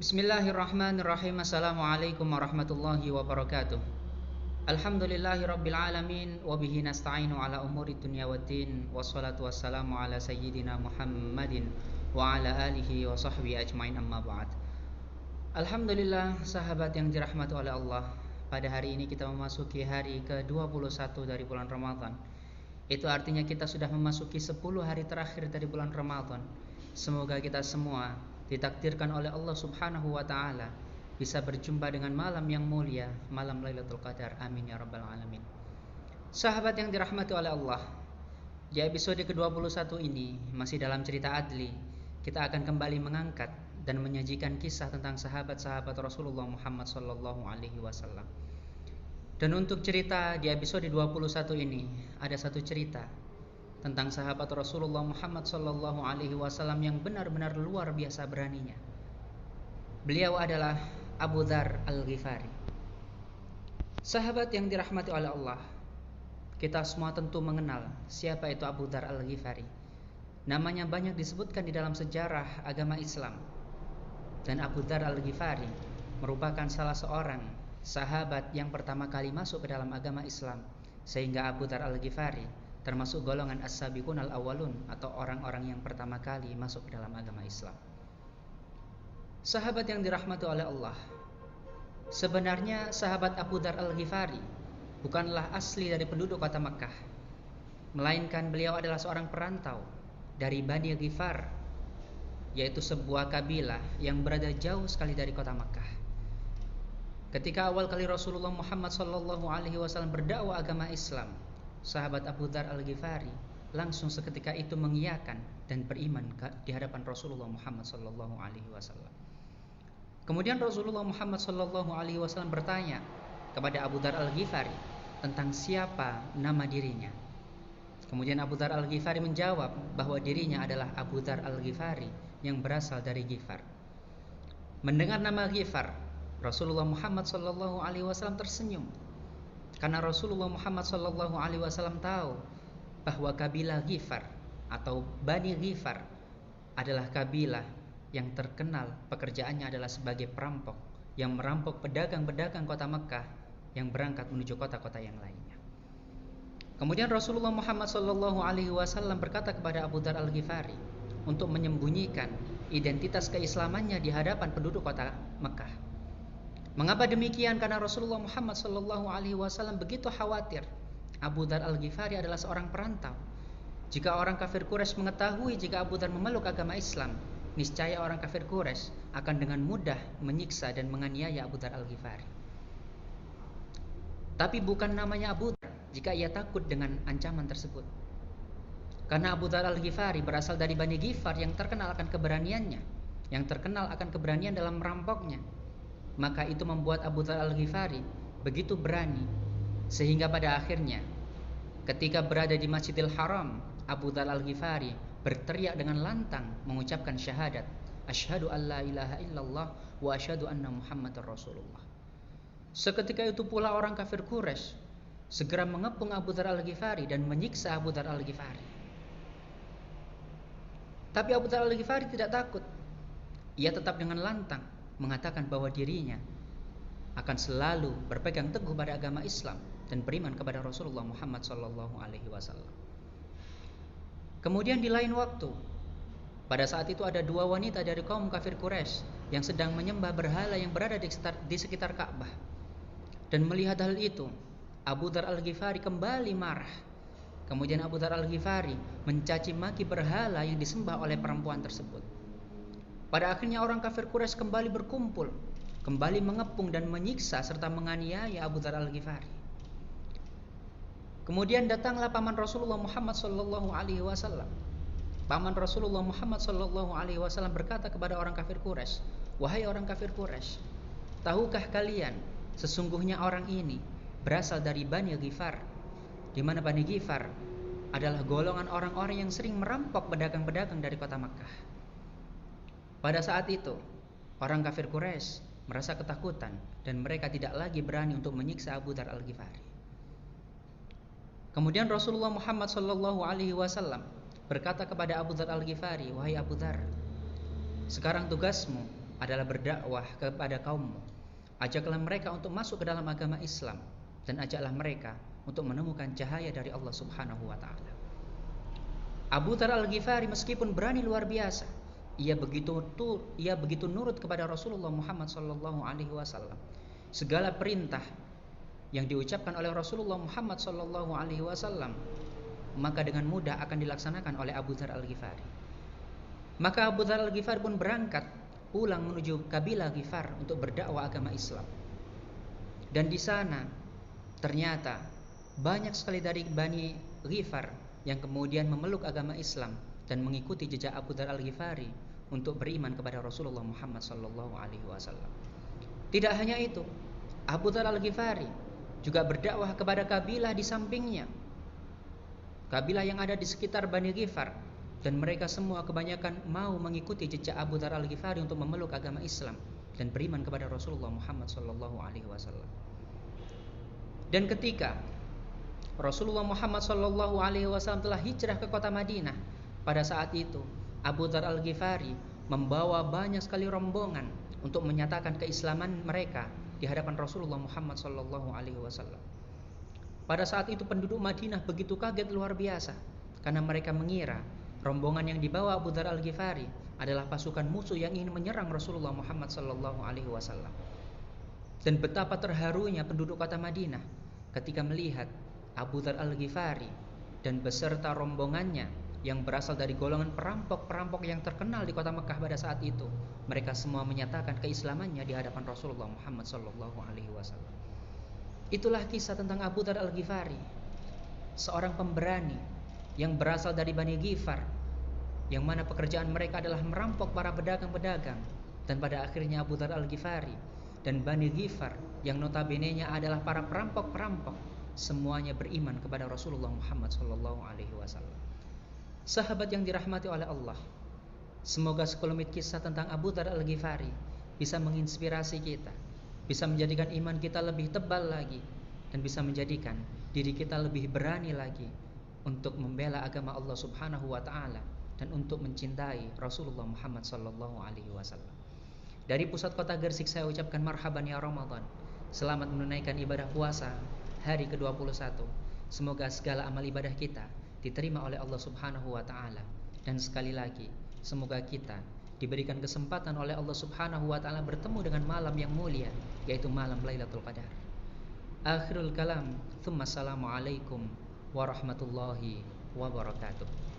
Bismillahirrahmanirrahim. Assalamualaikum warahmatullahi wabarakatuh. Alhamdulillahi rabbil alamin. Wabihi nasta'inu ala umuri dunya waddin. Wassalatu wassalamu ala sayyidina Muhammadin wa ala alihi wa sahbihi ajmain, amma ba'd. Alhamdulillah, sahabat yang dirahmati oleh Allah, pada hari ini kita memasuki hari ke-21 dari bulan Ramadan. Itu artinya kita sudah memasuki 10 hari terakhir dari bulan Ramadan. Semoga kita semua ditakdirkan oleh Allah Subhanahu wa taala bisa berjumpa dengan malam yang mulia, malam Lailatul Qadar. Amin ya rabbal alamin. Sahabat yang dirahmati oleh Allah, di episode ke-21 ini masih dalam cerita Adli. Kita akan kembali mengangkat dan menyajikan kisah tentang sahabat-sahabat Rasulullah Muhammad sallallahu alaihi wasallam. Dan untuk cerita di episode 21 ini ada satu cerita tentang sahabat Rasulullah Muhammad sallallahu alaihi wasallam yang benar-benar luar biasa beraninya. Beliau adalah Abu Dzar Al-Ghifari. Sahabat yang dirahmati oleh Allah, kita semua tentu mengenal siapa itu Abu Dzar Al-Ghifari. Namanya banyak disebutkan di dalam sejarah agama Islam. Dan Abu Dzar Al-Ghifari merupakan salah seorang sahabat yang pertama kali masuk ke dalam agama Islam, sehingga Abu Dzar Al-Ghifari termasuk golongan as-sabiqun al-awwalun atau orang-orang yang pertama kali masuk ke dalam agama Islam. Sahabat yang dirahmati oleh Allah, sebenarnya sahabat Abu Dzar Al-Ghifari bukanlah asli dari penduduk kota Mekah, melainkan beliau adalah seorang perantau dari Bani Ghifar, yaitu sebuah kabilah yang berada jauh sekali dari kota Mekah. Ketika awal kali Rasulullah Muhammad SAW berdakwah agama Islam, sahabat Abu Dzar Al-Ghifari langsung seketika itu mengiyakan dan beriman di hadapan Rasulullah Muhammad SAW. Kemudian Rasulullah Muhammad SAW bertanya kepada Abu Dzar Al-Ghifari tentang siapa nama dirinya. Kemudian Abu Dzar Al-Ghifari menjawab bahwa dirinya adalah Abu Dzar Al-Ghifari yang berasal dari Ghifar. Mendengar nama Ghifar, Rasulullah Muhammad SAW tersenyum, karena Rasulullah Muhammad SAW tahu bahwa kabilah Ghifar atau Bani Ghifar adalah kabilah yang terkenal pekerjaannya adalah sebagai perampok yang merampok pedagang-pedagang kota Mekah yang berangkat menuju kota-kota yang lainnya. Kemudian Rasulullah Muhammad SAW berkata kepada Abu Dzar Al-Ghifari untuk menyembunyikan identitas keislamannya di hadapan penduduk kota Mekah. Mengapa demikian? Karena Rasulullah Muhammad SAW begitu khawatir Abu Dzar Al-Ghifari adalah seorang perantau. Jika orang kafir Quraisy mengetahui jika Abu Dzar memeluk agama Islam, niscaya orang kafir Quraisy akan dengan mudah menyiksa dan menganiaya Abu Dzar Al-Ghifari. Tapi bukan namanya Abu Dzar jika ia takut dengan ancaman tersebut. Karena Abu Dzar Al-Ghifari berasal dari Bani Ghifar yang terkenal akan keberaniannya, yang terkenal akan keberanian dalam merampoknya. Maka itu membuat Abu Dzar Al-Ghifari begitu berani, sehingga pada akhirnya ketika berada di Masjidil Haram, Abu Dzar Al-Ghifari berteriak dengan lantang mengucapkan syahadat, asyhadu an la ilaha illallah wa asyhadu anna Muhammadar Rasulullah. Seketika itu pula orang kafir Quraisy segera mengepung Abu Dzar Al-Ghifari dan menyiksa Abu Dzar Al-Ghifari. Tapi Abu Dzar Al-Ghifari tidak takut. Ia tetap dengan lantang mengatakan bahwa dirinya akan selalu berpegang teguh pada agama Islam dan beriman kepada Rasulullah Muhammad SAW. Kemudian di lain waktu, pada saat itu ada dua wanita dari kaum kafir Quraisy yang sedang menyembah berhala yang berada di sekitar Ka'bah. Dan melihat hal itu, Abu Dzar Al-Ghifari kembali marah. Kemudian Abu Dzar Al-Ghifari mencaci maki berhala yang disembah oleh perempuan tersebut. Pada akhirnya orang kafir Quraisy kembali berkumpul, kembali mengepung dan menyiksa serta menganiaya Abu Dzar Al-Ghifari. Kemudian datanglah paman Rasulullah Muhammad SAW. Paman Rasulullah Muhammad SAW berkata kepada orang kafir Quraisy, wahai orang kafir Quraisy, tahukah kalian sesungguhnya orang ini berasal dari Bani Ghifar, di mana Bani Ghifar adalah golongan orang-orang yang sering merampok pedagang-pedagang dari kota Makkah. Pada saat itu, orang kafir Quraisy merasa ketakutan dan mereka tidak lagi berani untuk menyiksa Abu Dzar Al-Ghifari. Kemudian Rasulullah Muhammad SAW berkata kepada Abu Dzar Al-Ghifari, wahai Abu Dzar, sekarang tugasmu adalah berdakwah kepada kaummu. Ajaklah mereka untuk masuk ke dalam agama Islam dan ajaklah mereka untuk menemukan cahaya dari Allah Subhanahu wa taala. Abu Dzar Al-Ghifari meskipun berani luar biasa, ia begitu nurut kepada Rasulullah Muhammad sallallahu alaihi wasallam. Segala perintah yang diucapkan oleh Rasulullah Muhammad sallallahu alaihi wasallam maka dengan mudah akan dilaksanakan oleh Abu Dzar Al-Ghifari. Maka Abu Dzar Al-Ghifari pun berangkat pulang menuju kabilah Ghifar untuk berdakwah agama Islam. Dan di sana ternyata banyak sekali dari Bani Ghifar yang kemudian memeluk agama Islam dan mengikuti jejak Abu Dzar Al-Ghifari untuk beriman kepada Rasulullah Muhammad sallallahu alaihi wasallam. Tidak hanya itu, Abu Dzar Al-Ghifari juga berdakwah kepada kabilah di sampingnya, kabilah yang ada di sekitar Bani Ghifar, dan mereka semua kebanyakan mau mengikuti jejak Abu Dzar Al-Ghifari untuk memeluk agama Islam dan beriman kepada Rasulullah Muhammad sallallahu alaihi wasallam. Dan ketika Rasulullah Muhammad sallallahu alaihi wasallam telah hijrah ke kota Madinah, pada saat itu Abu Dzar Al-Ghifari membawa banyak sekali rombongan untuk menyatakan keislaman mereka di hadapan Rasulullah Muhammad sallallahu alaihi wasallam. Pada saat itu penduduk Madinah begitu kaget luar biasa karena mereka mengira rombongan yang dibawa Abu Dzar Al-Ghifari adalah pasukan musuh yang ingin menyerang Rasulullah Muhammad sallallahu alaihi wasallam. Dan betapa terharunya penduduk kota Madinah ketika melihat Abu Dzar Al-Ghifari dan beserta rombongannya yang berasal dari golongan perampok-perampok yang terkenal di kota Mekah pada saat itu. Mereka semua menyatakan keislamannya di hadapan Rasulullah Muhammad sallallahu alaihi wasallam. Itulah kisah tentang Abu Dzar Al-Ghifari, seorang pemberani yang berasal dari Bani Ghifar, yang mana pekerjaan mereka adalah merampok para pedagang-pedagang. Dan pada akhirnya Abu Dzar Al-Ghifari dan Bani Ghifar yang notabene-nya adalah para perampok-perampok, semuanya beriman kepada Rasulullah Muhammad sallallahu alaihi wasallam. Sahabat yang dirahmati oleh Allah, semoga sekelumit kisah tentang Abu Dzar Al-Ghifari bisa menginspirasi kita, bisa menjadikan iman kita lebih tebal lagi, dan bisa menjadikan diri kita lebih berani lagi untuk membela agama Allah Subhanahu wa taala dan untuk mencintai Rasulullah Muhammad sallallahu alaihi wasallam. Dari pusat kota Gresik saya ucapkan marhaban ya Ramadan. Selamat menunaikan ibadah puasa hari ke-21. Semoga segala amal ibadah kita diterima oleh Allah Subhanahu wa taala, dan sekali lagi semoga kita diberikan kesempatan oleh Allah Subhanahu wa taala bertemu dengan malam yang mulia, yaitu malam Lailatul Qadar. Akhirul kalam, tsumma assalamu alaikum warahmatullahi wabarakatuh.